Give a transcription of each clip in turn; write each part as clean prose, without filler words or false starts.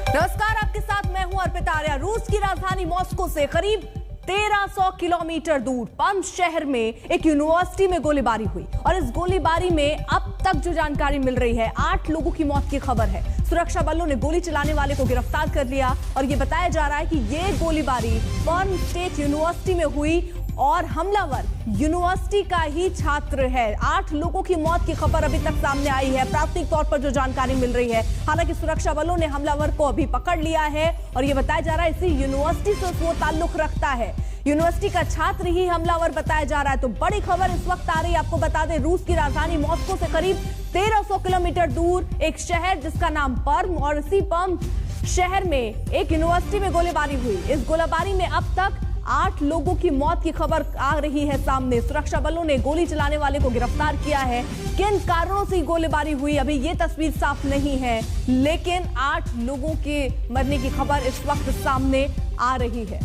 नमस्कार, आपके साथ मैं हूं अर्पिता आर्या। रूस की राजधानी मॉस्को से करीब 1300 किलोमीटर दूर पम शहर में एक यूनिवर्सिटी में गोलीबारी हुई और इस गोलीबारी में अब तक जो जानकारी मिल रही है 8 लोगों की मौत की खबर है। सुरक्षा बलों ने गोली चलाने वाले को गिरफ्तार कर लिया और ये बताया जा रहा है कि ये गोलीबारी पर्म स्टेट यूनिवर्सिटी में हुई और हमलावर यूनिवर्सिटी का ही छात्र है। 8 लोगों की मौत की खबर अभी तक सामने आई है, प्राथमिक तौर पर जो जानकारी मिल रही है। हालांकि सुरक्षा बलों ने हमलावर को अभी पकड़ लिया है और यह बताया जा रहा है इसी यूनिवर्सिटी से वो ताल्लुक रखता है। यूनिवर्सिटी का छात्र ही हमलावर बताया जा रहा है। तो बड़ी खबर इस वक्त आ रही है, आपको बता दें, रूस की राजधानी मॉस्को से करीब 1300 किलोमीटर दूर एक शहर जिसका नाम पर्म, और इसी पर्म शहर में एक यूनिवर्सिटी में गोलीबारी हुई। इस गोलीबारी में अब तक 8 लोगों की मौत की खबर आ रही है सामने। सुरक्षा बलों ने गोली चलाने वाले को गिरफ्तार किया है। किन कारणों से गोलीबारी हुई अभी ये तस्वीर साफ नहीं है, लेकिन 8 लोगों के मरने की खबर इस वक्त सामने आ रही है।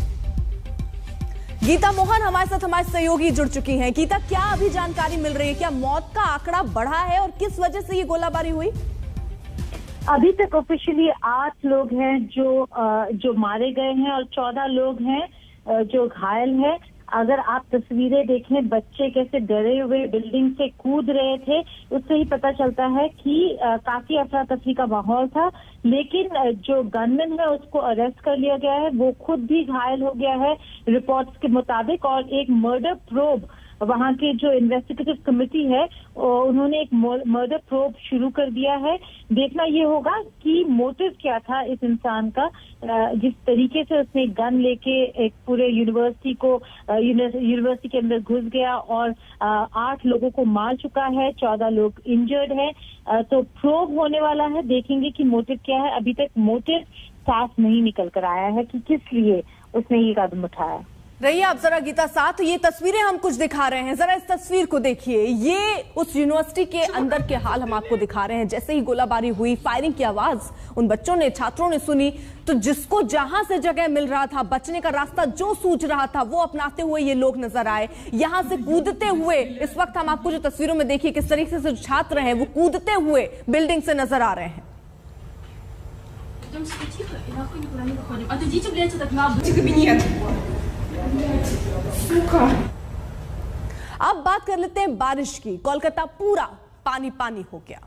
गीता मोहन हमारे साथ, हमारे सहयोगी जुड़ चुकी हैं। गीता, क्या अभी जानकारी मिल रही है? क्या मौत का आंकड़ा बढ़ा है और किस वजह से ये गोलीबारी हुई? अभी तक ऑफिशियली 8 लोग हैं जो मारे गए हैं और 14 लोग हैं जो घायल है। अगर आप तस्वीरें देखें, बच्चे कैसे डरे हुए बिल्डिंग से कूद रहे थे, उससे ही पता चलता है कि काफी अफरा तफरी का माहौल था। लेकिन जो गनमैन है उसको अरेस्ट कर लिया गया है, वो खुद भी घायल हो गया है रिपोर्ट्स के मुताबिक। और एक मर्डर प्रोब, वहाँ के जो इन्वेस्टिगेटिव कमेटी है उन्होंने एक मर्डर प्रोब शुरू कर दिया है। देखना ये होगा कि मोटिव क्या था इस इंसान का, जिस तरीके से उसने गन लेके एक पूरे यूनिवर्सिटी के अंदर घुस गया और 8 लोगों को मार चुका है, 14 लोग इंजर्ड हैं। तो प्रोब होने वाला है, देखेंगे कि मोटिव क्या है। अभी तक मोटिव साफ नहीं निकल कर आया है कि किस लिए उसने ये कदम उठाया। रहिए आप जरा गीता साथ, ये तस्वीरें हम कुछ दिखा रहे हैं, जरा इस तस्वीर को देखिए। ये उस यूनिवर्सिटी के अंदर के हाल हम आपको दिखा रहे हैं। जैसे ही गोलाबारी हुई, फायरिंग की आवाज उन बच्चों ने, छात्रों ने सुनी, तो जिसको जहां से जगह मिल रहा था, बचने का रास्ता जो सूझ रहा था, वो अपनाते हुए ये लोग नजर आए, यहां से कूदते हुए। इस वक्त हम आपको जो तस्वीरों में देखिए किस तरीके से छात्र हैं वो कूदते हुए बिल्डिंग से नजर आ रहे हैं। अब बात कर लेते हैं बारिश की। कोलकाता पूरा पानी पानी हो गया।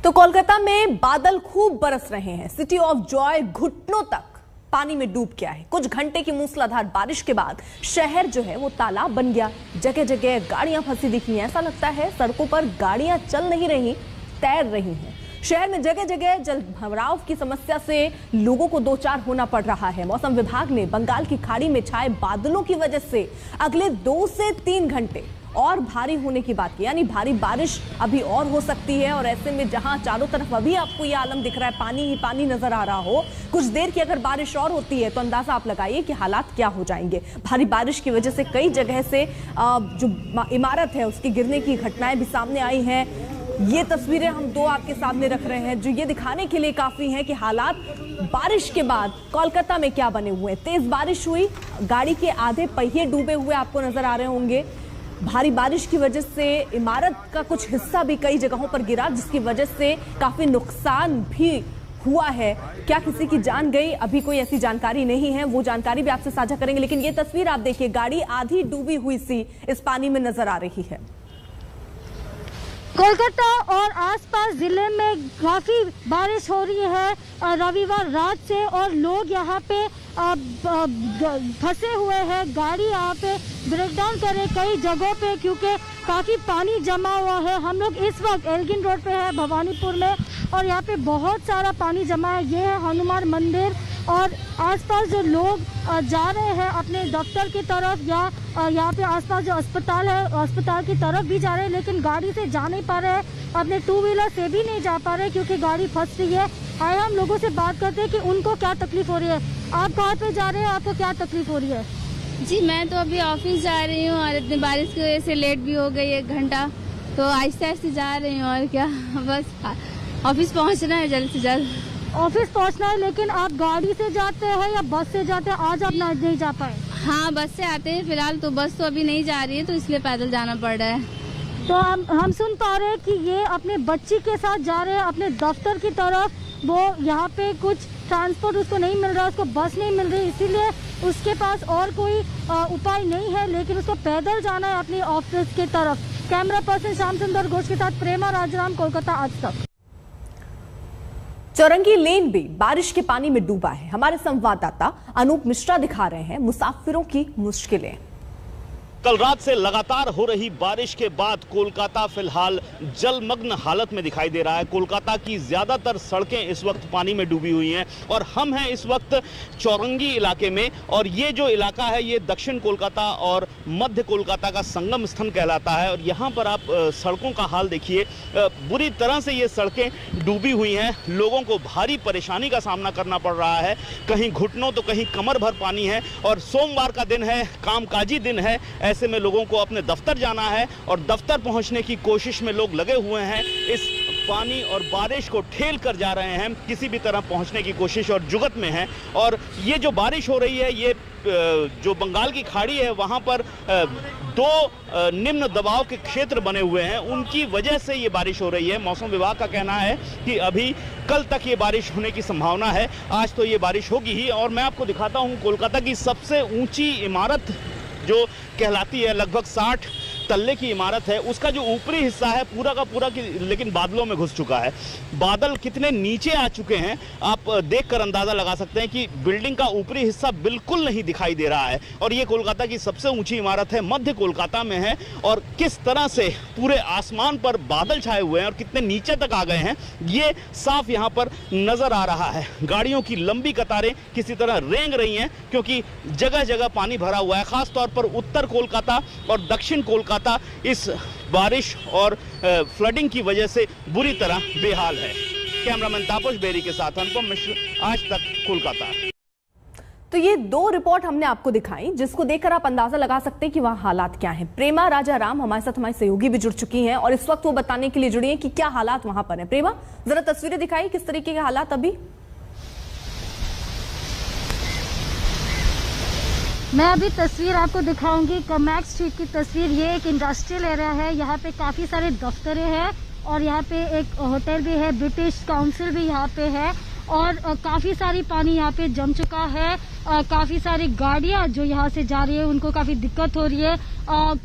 तो कोलकाता में बादल खूब बरस रहे हैं। सिटी ऑफ जॉय घुटनों तक पानी में डूब गया है। कुछ घंटे की मूसलाधार बारिश के बाद शहर जो है वो तालाब बन गया। जगह जगह गाड़ियां फंसी दिखी हैं। ऐसा लगता है सड़कों पर गाड़ियां चल नहीं रही, तैर रही हैं। शहर में जगह जगह जल भराव की समस्या से लोगों को दो चार होना पड़ रहा है। मौसम विभाग ने बंगाल की खाड़ी में छाए बादलों की वजह से अगले 2 से 3 घंटे और भारी होने की बात की, यानी भारी बारिश अभी और हो सकती है। और ऐसे में जहां चारों तरफ अभी आपको ये आलम दिख रहा है, पानी ही पानी नजर आ रहा हो, कुछ देर की अगर बारिश और होती है तो अंदाजा आप लगाइए कि हालात क्या हो जाएंगे। भारी बारिश की वजह से कई जगह से जो इमारत है उसके गिरने की घटनाएं भी सामने आई हैं। ये तस्वीरें हम 2 आपके सामने रख रहे हैं जो ये दिखाने के लिए काफी हैं कि हालात बारिश के बाद कोलकाता में क्या बने हुए हैं। तेज बारिश हुई, गाड़ी के आधे पहिए डूबे हुए आपको नजर आ रहे होंगे। भारी बारिश की वजह से इमारत का कुछ हिस्सा भी कई जगहों पर गिरा, जिसकी वजह से काफी नुकसान भी हुआ है। क्या किसी की जान गई, अभी कोई ऐसी जानकारी नहीं है, वो जानकारी भी आपसे साझा करेंगे। लेकिन ये तस्वीर आप देखिए, गाड़ी आधी डूबी हुई सी इस पानी में नजर आ रही है। कोलकाता और आसपास जिले में काफ़ी बारिश हो रही है रविवार रात से, और लोग यहाँ पे फंसे हुए हैं। गाड़ी यहाँ पे ब्रेकडाउन करे कई जगहों पे क्योंकि काफ़ी पानी जमा हुआ है। हम लोग इस वक्त एल्गिन रोड पे है भवानीपुर में, और यहाँ पे बहुत सारा पानी जमा है। ये है हनुमान मंदिर और आसपास जो लोग जा रहे हैं अपने दफ्तर की तरफ या यहाँ पे आसपास जो अस्पताल है अस्पताल की तरफ भी जा रहे हैं, लेकिन गाड़ी से जा नहीं पा रहे हैं, अपने टू व्हीलर से भी नहीं जा पा रहे क्योंकि गाड़ी फंस रही है। आए हम लोगों से बात करते हैं कि उनको क्या तकलीफ हो रही है। आप कहाँ पे जा रहे हैं, आपको क्या तकलीफ हो रही है? जी मैं तो अभी ऑफिस जा रही हूँ और इतनी बारिश की वजह से लेट भी हो गई 1 घंटा, तो आहिस्ते आहिस्ते जा रही हूँ और क्या, बस ऑफिस पहुँचना है जल्द से जल्द। ऑफिस पहुँचना है, लेकिन आप गाड़ी से जाते हैं या बस से जाते हैं? आज आप नहीं जा पाए? हाँ बस से आते हैं फिलहाल, तो बस तो अभी नहीं जा रही है तो इसलिए पैदल जाना पड़ रहा है। तो हम सुन पा रहे हैं कि ये अपने बच्ची के साथ जा रहे हैं अपने दफ्तर की तरफ। वो यहाँ पे कुछ ट्रांसपोर्ट उसको नहीं मिल रहा, उसको बस नहीं मिल रही, इसीलिए उसके पास और कोई उपाय नहीं है, लेकिन उसको पैदल जाना है अपनी ऑफिस की तरफ। कैमरा पर्सन श्याम सुंदर घोष के साथ प्रेमा राजाराम, कोलकाता आज तक। चौरंगी लेन भी बारिश के पानी में डूबा है। हमारे संवाददाता अनूप मिश्रा दिखा रहे हैं मुसाफिरों की मुश्किलें। कल रात से लगातार हो रही बारिश के बाद कोलकाता फिलहाल जलमग्न हालत में दिखाई दे रहा है। कोलकाता की ज्यादातर सड़कें इस वक्त पानी में डूबी हुई हैं और हम हैं इस वक्त चौरंगी इलाके में, और ये जो इलाका है ये दक्षिण कोलकाता और मध्य कोलकाता का संगम स्थल कहलाता है। और यहाँ पर आप सड़कों का हाल देखिए, बुरी तरह से ये सड़कें डूबी हुई हैं। लोगों को भारी परेशानी का सामना करना पड़ रहा है, कहीं घुटनों तो कहीं कमर भर पानी है। और सोमवार का दिन है, कामकाजी दिन है, ऐसे में लोगों को अपने दफ्तर जाना है और दफ्तर पहुंचने की कोशिश में लोग लगे हुए हैं। इस पानी और बारिश को ठेल कर जा रहे हैं, किसी भी तरह पहुंचने की कोशिश और जुगत में हैं। और ये जो बारिश हो रही है, ये जो बंगाल की खाड़ी है वहां पर 2 निम्न दबाव के क्षेत्र बने हुए हैं, उनकी वजह से ये बारिश हो रही है। मौसम विभाग का कहना है कि अभी कल तक ये बारिश होने की संभावना है, आज तो ये बारिश होगी ही। और मैं आपको दिखाता हूँ कोलकाता की सबसे ऊंची इमारत जो कहलाती है, लगभग 60 तल्ले की इमारत है, उसका जो ऊपरी हिस्सा है पूरा का पूरा लेकिन बादलों में घुस चुका है। बादल कितने नीचे आ चुके हैं आप देखकर अंदाजा लगा सकते हैं कि बिल्डिंग का ऊपरी हिस्सा बिल्कुल नहीं दिखाई दे रहा है। और ये कोलकाता की सबसे ऊंची इमारत है, मध्य कोलकाता में है, और किस तरह से पूरे आसमान पर बादल छाए हुए हैं और कितने नीचे तक आ गए हैं ये साफ यहाँ पर नजर आ रहा है। गाड़ियों की लंबी कतारें किसी तरह रेंग रही हैं क्योंकि जगह जगह पानी भरा हुआ है। खासतौर पर उत्तर कोलकाता और दक्षिण कोलकाता इस बारिश और फ्लडिंग की वजह से बुरी तरह बेहाल है। कैमरामैन तापस बेरी के साथ अनुपम मिश्र, आज तक, कोलकाता। तो ये 2 रिपोर्ट हमने आपको दिखाई जिसको देखकर आप अंदाजा लगा सकते हैं कि वहां हालात क्या हैं। प्रेमा राजाराम हमारे साथ, हमारी सहयोगी भी जुड़ चुकी हैं और इस वक्त वो बताने के लिए जुड़ी हैं कि क्या हालात वहां पर हैं। प्रेमा, जरा तस्वीरें दिखाई, किस तरीके के हालात अभी? मैं अभी तस्वीर आपको दिखाऊंगी कमैक स्ट्रीट की तस्वीर। ये एक इंडस्ट्रियल एरिया है, यहाँ पे काफी सारे दफ्तरें हैं और यहाँ पे एक होटल भी है, ब्रिटिश काउंसिल भी यहाँ पे है और काफी सारी पानी यहाँ पे जम चुका है। काफी सारी गाड़ियाँ जो यहाँ से जा रही है उनको काफी दिक्कत हो रही है।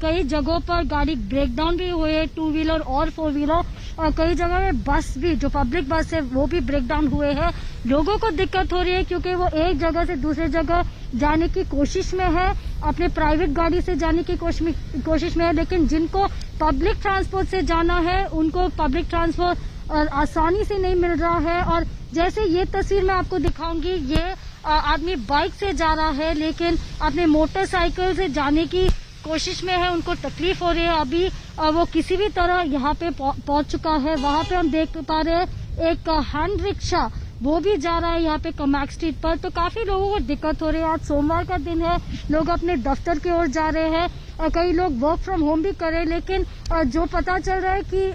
कई जगहों पर गाड़ी ब्रेकडाउन भी हुए है, 2 व्हीलर और 4 व्हीलर। कई जगह में बस भी, जो पब्लिक बस है वो भी ब्रेकडाउन हुए हैं। लोगों को दिक्कत हो रही है क्योंकि वो एक जगह से दूसरी जगह जाने की कोशिश में है, अपने प्राइवेट गाड़ी से जाने की कोशिश में है, लेकिन जिनको पब्लिक ट्रांसपोर्ट से जाना है उनको पब्लिक ट्रांसपोर्ट आसानी से नहीं मिल रहा है। और जैसे ये तस्वीर मैं आपको दिखाऊंगी, ये आदमी बाइक से जा रहा है लेकिन अपने मोटरसाइकिल से जाने की कोशिश में है, उनको तकलीफ हो रही है। अभी वो किसी भी तरह यहाँ पे पहुंच चुका है। वहाँ पे हम देख पा रहे हैं एक हैंड रिक्शा, वो भी जा रहा है यहाँ पे कमैक स्ट्रीट पर। तो काफी लोगों को दिक्कत हो रही है। आज सोमवार का दिन है, लोग अपने दफ्तर की ओर जा रहे हैं, कई लोग वर्क फ्रॉम होम भी कर रहे हैं, लेकिन जो पता चल रहा है कि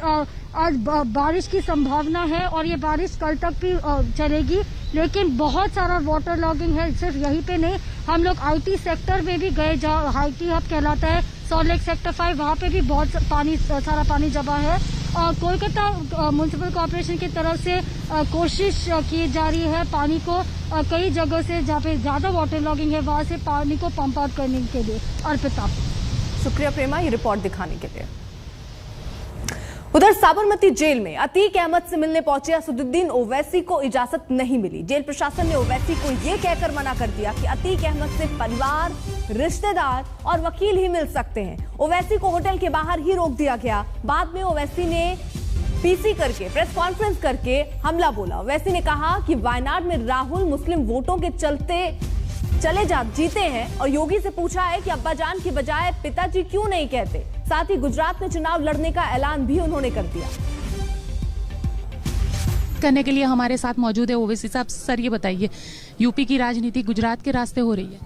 आज बारिश की संभावना है और ये बारिश कल तक भी चलेगी। लेकिन बहुत सारा वाटर लॉगिंग है, सिर्फ यहीं पे नहीं, हम लोग IT सेक्टर में भी गए जहाँ IT हब कहलाता है, सॉल्ट लेक सेक्टर 5, वहाँ पे भी बहुत सारा पानी जमा है। कोलकाता म्युनिसिपल कॉर्पोरेशन की तरफ से कोशिश की जा रही है पानी को कई जगह से जहाँ पे ज्यादा वाटर लॉगिंग है वहाँ से पानी को पंप आउट करने के लिए। अर्पिता, शुक्रिया प्रेमा ये रिपोर्ट दिखाने के लिए। उधर साबरमती जेल में अतीक अहमद से मिलने पहुंचे असदुद्दीन ओवैसी को इजाजत नहीं मिली। जेल प्रशासन ने ओवैसी को यह कहकर मना कर दिया कि अतीक अहमद से परिवार, रिश्तेदार और वकील ही मिल सकते हैं। ओवैसी को होटल के बाहर ही रोक दिया गया। बाद में ओवैसी ने पीसी करके, प्रेस कॉन्फ्रेंस करके हमला बोला। ओवैसी ने कहा कि वायनाड में राहुल मुस्लिम वोटों के चलते जीते हैं और योगी से पूछा है कि अब्बाजान की बजाय पिताजी क्यों नहीं कहते। साथ ही गुजरात में चुनाव लड़ने का ऐलान भी उन्होंने कर दिया। करने के लिए हमारे साथ मौजूद है ओवैसी साहब। सर ये बताइए, यूपी की राजनीति गुजरात के रास्ते हो रही है?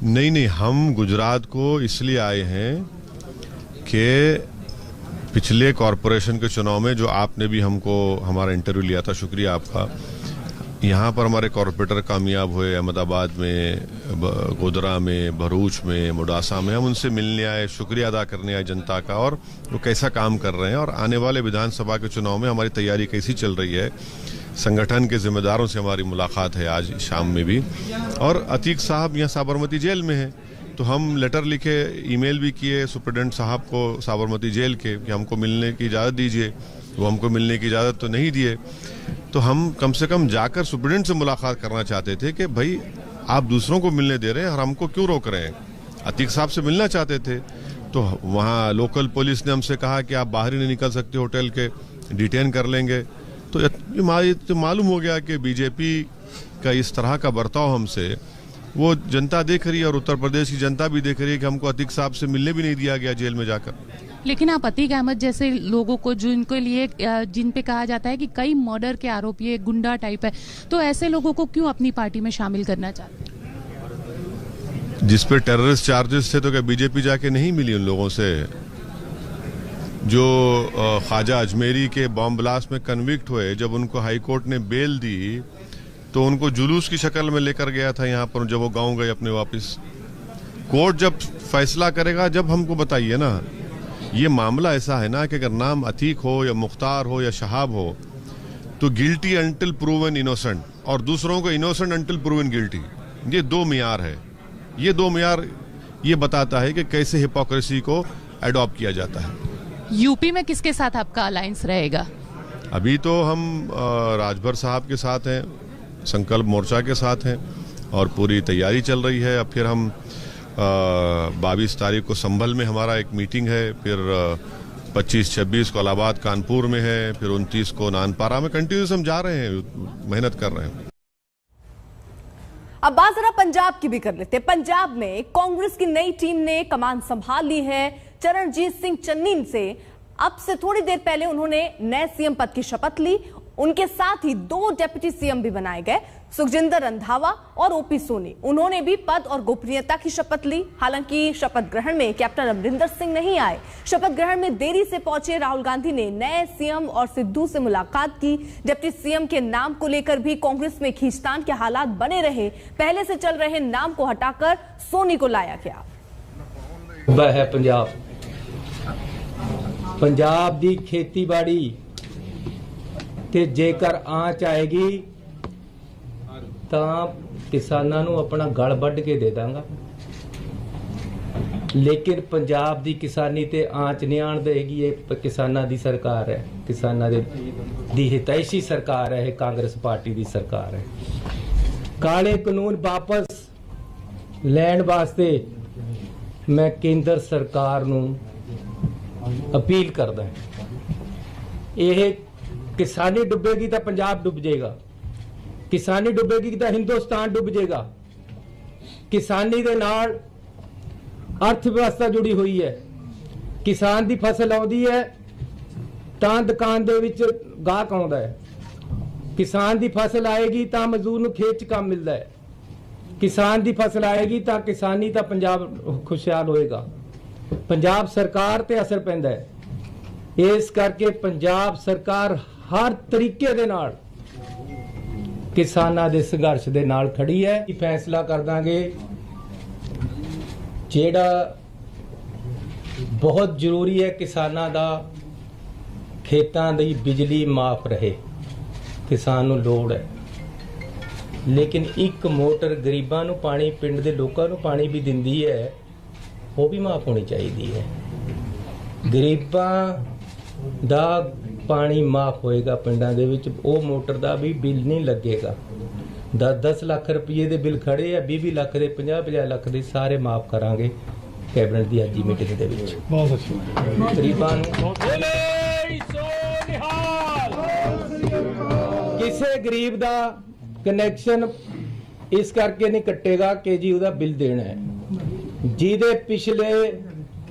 नहीं, हम गुजरात को इसलिए आए हैं कि पिछले कॉरपोरेशन के चुनाव में जो आपने भी हमको हमारा इंटरव्यू लिया था, शुक्रिया आपका। यहाँ पर हमारे कॉरपोरेटर कामयाब हुए, अहमदाबाद में, गोधरा में, भरूच में, मोडासा में। हम उनसे मिलने आए, शुक्रिया अदा करने आए जनता का, और वो कैसा काम कर रहे हैं और आने वाले विधानसभा के चुनाव में हमारी तैयारी कैसी चल रही है। संगठन के जिम्मेदारों से हमारी मुलाकात है आज शाम में भी। और अतीक साहब यहाँ साबरमती जेल में हैं, तो हम लेटर लिखे, ईमेल भी किए सुप्रिटेंडेंट साहब को साबरमती जेल के कि हमको मिलने की इजाज़त दीजिए। वो हमको मिलने की इजाज़त तो नहीं दिए। तो हम कम से कम जाकर सुप्रिटेंडेंट से मुलाकात करना चाहते थे कि भाई आप दूसरों को मिलने दे रहे हैं और हमको क्यों रोक रहे हैं। अतीक साहब से मिलना चाहते थे, तो वहाँ लोकल पुलिस ने हमसे कहा कि आप बाहर ही नहीं निकल सकते होटल के, डिटेन कर लेंगे। तो मालूम हो गया कि बीजेपी का इस तरह का बर्ताव हमसे वो जनता देख रही है, और उत्तर प्रदेश की जनता भी देख रही है कि हमको अतीक साहब से मिलने भी नहीं दिया गया जेल में जाकर। लेकिन आप अतीक अहमद जैसे लोगों को, जिन पे कहा जाता है कि कई मर्डर के आरोपी है, गुंडा टाइप है, तो ऐसे लोगों को क्यों अपनी पार्टी में शामिल करना चाहते हैं? जिस पे टेररिस्ट चार्जेस थे, तो क्या बीजेपी जाके नहीं मिली उन लोगों से? जो ख्वाजा अजमेरी के बॉम्ब ब्लास्ट में कन्विक्ट हुए, जब उनको हाईकोर्ट ने बेल दी तो उनको जुलूस की शक्ल में लेकर गया था यहाँ पर, जब वो गांव गए अपने वापस। कोर्ट जब फैसला करेगा, जब हमको बताइए ना। ये मामला ऐसा है ना कि अगर नाम अतीक हो या मुख्तार हो या शहाब हो, तो गिल्टी अंटिल प्रूवन इनोसेंट, और दूसरों को इनोसेंट अंटिल प्रूवन गिल्टी। ये दो मियार है। ये दो मियार ये बताता है कि कैसे हिपोक्रेसी को एडॉप्ट किया जाता है। यूपी में किसके साथ आपका अलायंस रहेगा? अभी तो हम राजभर साहब के साथ हैं, संकल्प मोर्चा के साथ हैं, और पूरी तैयारी चल रही है। अब फिर हम 22 तारीख को संभल में हमारा एक मीटिंग है, फिर 25-26 को इलाहाबाद कानपुर में है, फिर 29 को नानपारा में। कंटिन्यूस हम जा रहे हैं, मेहनत कर रहे हैं। अब बात जरा पंजाब की भी कर लेते हैं। पंजाब में कांग्रेस की नई टीम ने कमान संभाल ली है। चरणजीत सिंह चन्नी से अब से थोड़ी देर पहले उन्होंने नए सीएम पद की शपथ ली। उनके साथ ही 2 डिप्टी सीएम भी बनाए गए, सुखजिंदर रंधावा और ओपी सोनी। उन्होंने भी पद और गोपनीयता की शपथ ली। हालांकि शपथ ग्रहण में कैप्टन अमरिंदर सिंह नहीं आए। शपथ ग्रहण में देरी से पहुंचे राहुल गांधी ने नए सीएम और सिद्धू से मुलाकात की। डिप्टी सीएम के नाम को लेकर भी कांग्रेस में खींचतान के हालात बने रहे। पहले से चल रहे नाम को हटाकर सोनी को लाया गया। है पंजाब दी खेतीबाड़ी ते जेकर आँच आएगी ਤਾਂ ਕਿਸਾਨਾਂ ਨੂੰ ਆਪਣਾ ਗਲ ਵੱਢ ਕੇ ਦੇ ਦਾਂਗਾ। ਲੇਕਿਨ ਪੰਜਾਬ ਦੀ ਕਿਸਾਨੀ ਤੇ ਆਂਚ ਨਹੀਂ ਆਣ ਦੇਗੀ। ਇਹ ਕਿਸਾਨਾਂ ਦੀ ਸਰਕਾਰ ਹੈ, ਕਿਸਾਨਾਂ ਦੀ ਹਿਤੈਸ਼ੀ ਸਰਕਾਰ ਹੈ, ਇਹ ਕਾਂਗਰਸ ਪਾਰਟੀ ਦੀ ਸਰਕਾਰ ਹੈ। ਕਾਲੇ ਕਾਨੂੰਨ ਵਾਪਸ ਲੈਣ ਵਾਸਤੇ ਮੈਂ ਕੇਂਦਰ ਸਰਕਾਰ ਨੂੰ ਅਪੀਲ ਕਰਦਾ। ਇਹ ਕਿਸਾਨੀ ਡੁੱਬੇਗੀ ਤਾਂ ਪੰਜਾਬ ਡੁੱਬ ਜਾਏਗਾ, किसानी डुबेगी तो हिंदुस्तान डुब जाएगा। किसानी दे नाल अर्थव्यवस्था जुड़ी हुई है। किसान दी फसल आउंदी है तां दुकान दे विच गाहक आउंदा है। किसान दी फसल आएगी तां मजदूर नूं खेत च काम मिलदा है। किसान दी फसल आएगी तां किसानी तां पंजाब खुशहाल होएगा। पंजाब सरकार ते असर पैंदा है। इस करके पंजाब सरकार हर तरीके दे नाल किसानां दे संघर्ष दे नाल खड़ी है। फैसला कर दांगे जेड़ा बहुत जरूरी है किसानां दा, खेतां दी बिजली माफ रहे, किसान नूं लोड़ है। लेकिन एक मोटर गरीबां नूं पानी, पिंड दे लोकां नूं पानी भी दिंदी है, वो भी माफ होनी चाहिए है। गरीबां दा पानी माफ होएगा पिंडां दे विच, वो मोटर दा भी बिल नहीं लगेगा। 10-10 लाख रुपये दे बिल खड़े आ, 20 लाख दे 50-50 लाख दे सारे माफ करांगे कैबिनेट दी अज दी मीटिंग दे विच। बहुत अच्छा गरीबां नूं ਕਿਸੇ ਗਰੀਬ ਦਾ ਕਨੈਕਸ਼ਨ ਇਸ ਕਰਕੇ ਨਹੀਂ ਕੱਟੇਗਾ ਕਿ ਜੀ ਉਹਦਾ ਬਿੱਲ ਦੇਣਾ ਹੈ। ਜਿਹਦੇ ਪਿਛਲੇ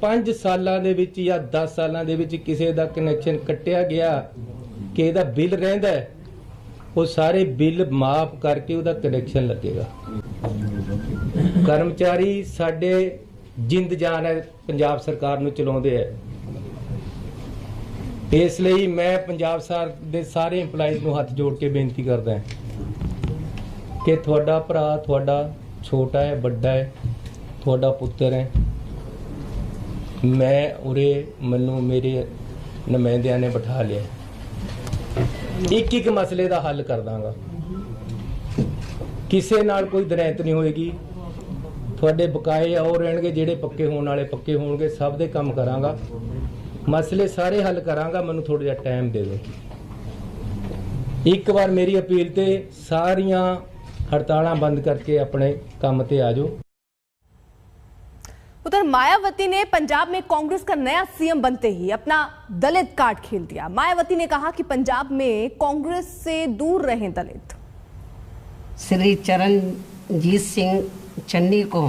5 ਸਾਲਾਂ ਦੇ ਵਿੱਚ ਜਾਂ 10 ਸਾਲਾਂ ਦੇ ਵਿੱਚ ਕਿਸੇ ਦਾ ਕਨੈਕਸ਼ਨ ਕੱਟਿਆ ਗਿਆ ਕਿ ਇਹਦਾ ਬਿੱਲ ਰਹਿੰਦਾ ਹੈ, ਉਹ ਸਾਰੇ ਬਿੱਲ ਮਾਫ ਕਰਕੇ ਉਹਦਾ ਕਨੈਕਸ਼ਨ ਲੱਗੇਗਾ। ਕਰਮਚਾਰੀ ਸਾਡੇ ਜਿੰਦ ਜਾਨ ਹੈ, ਪੰਜਾਬ ਸਰਕਾਰ ਨੂੰ ਚਲਾਉਂਦੇ ਹੈ। ਇਸ ਲਈ ਮੈਂ ਪੰਜਾਬ ਸਰਕਾਰ ਦੇ ਸਾਰੇ EMPLOYEES ਨੂੰ ਹੱਥ ਜੋੜ ਕੇ ਬੇਨਤੀ ਕਰਦਾ ਹਾਂ ਕਿ ਤੁਹਾਡਾ ਭਰਾ ਤੁਹਾਡਾ ਛੋਟਾ ਹੈ, ਵੱਡਾ ਹੈ, ਤੁਹਾਡਾ ਪੁੱਤਰ ਹੈ। ਮੈਂ ਉਰੇ ਮੈਨੂੰ ਮੇਰੇ ਨੁਮਾਇੰਦਿਆਂ ਨੇ ਬਿਠਾ ਲਿਆ, ਇੱਕ ਮਸਲੇ ਦਾ ਹੱਲ ਕਰ ਦਾਂਗਾ। ਕਿਸੇ ਨਾਲ ਕੋਈ ਦਰੈਂਤ ਨਹੀਂ ਹੋਏਗੀ। ਤੁਹਾਡੇ ਬਕਾਏ ਉਹ ਰਹਿਣਗੇ, ਜਿਹੜੇ ਪੱਕੇ ਹੋਣ ਵਾਲੇ ਪੱਕੇ ਹੋਣਗੇ। ਸਭ ਦੇ ਕੰਮ ਕਰਾਂਗਾ, ਮਸਲੇ ਸਾਰੇ ਹੱਲ ਕਰਾਂਗਾ। ਮੈਨੂੰ ਥੋੜਾ ਜਿਹਾ ਟਾਈਮ ਦੇ ਦਿਓ। ਇੱਕ ਵਾਰ ਮੇਰੀ ਅਪੀਲ ਤੇ ਸਾਰੀਆਂ हड़ताल बंद करके अपने काम पे आ जाओ। उधर मायावती ने पंजाब में कांग्रेस का नया सीएम बनते ही अपना दलित कार्ड खेल दिया। मायावती ने कहा कि पंजाब में कांग्रेस से दूर रहें दलित। श्री चरणजीत सिंह चन्नी को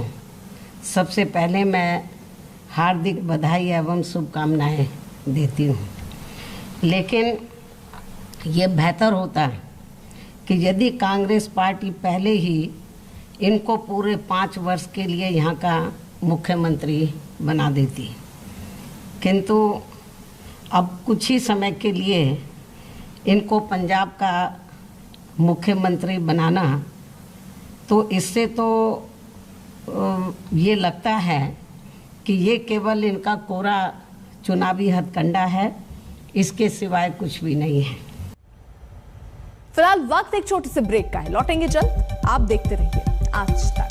सबसे पहले मैं हार्दिक बधाई एवं शुभकामनाएं देती हूँ, लेकिन ये बेहतर होता कि यदि कांग्रेस पार्टी पहले ही इनको पूरे 5 वर्ष के लिए यहाँ का मुख्यमंत्री बना देती, किंतु अब कुछ ही समय के लिए इनको पंजाब का मुख्यमंत्री बनाना, तो इससे तो ये लगता है कि ये केवल इनका कोरा चुनावी हथकंडा है, इसके सिवाय कुछ भी नहीं है। फिलहाल वक्त एक छोटे से ब्रेक का है, लौटेंगे जल्द। आप देखते रहिए आज तक।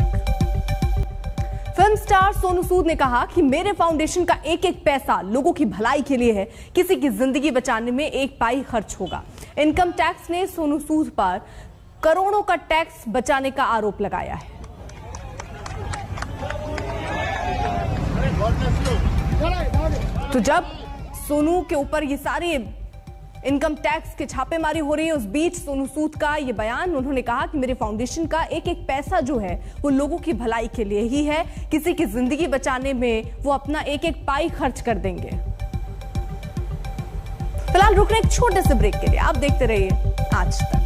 फिल्म स्टार सोनू सूद ने कहा कि मेरे फाउंडेशन का एक एक पैसा लोगों की भलाई के लिए है, किसी की जिंदगी बचाने में एक पाई खर्च होगा। इनकम टैक्स ने सोनू सूद पर करोड़ों का टैक्स बचाने का आरोप लगाया है। तो जब सोनू के ऊपर ये सारे इनकम टैक्स के छापेमारी हो रही है, उस बीच सोनू सूद का ये बयान, उन्होंने कहा कि मेरे फाउंडेशन का एक एक पैसा जो है वो लोगों की भलाई के लिए ही है, किसी की जिंदगी बचाने में वो अपना एक एक पाई खर्च कर देंगे। फिलहाल रुक रहे एक छोटे से ब्रेक के लिए, आप देखते रहिए आज तक।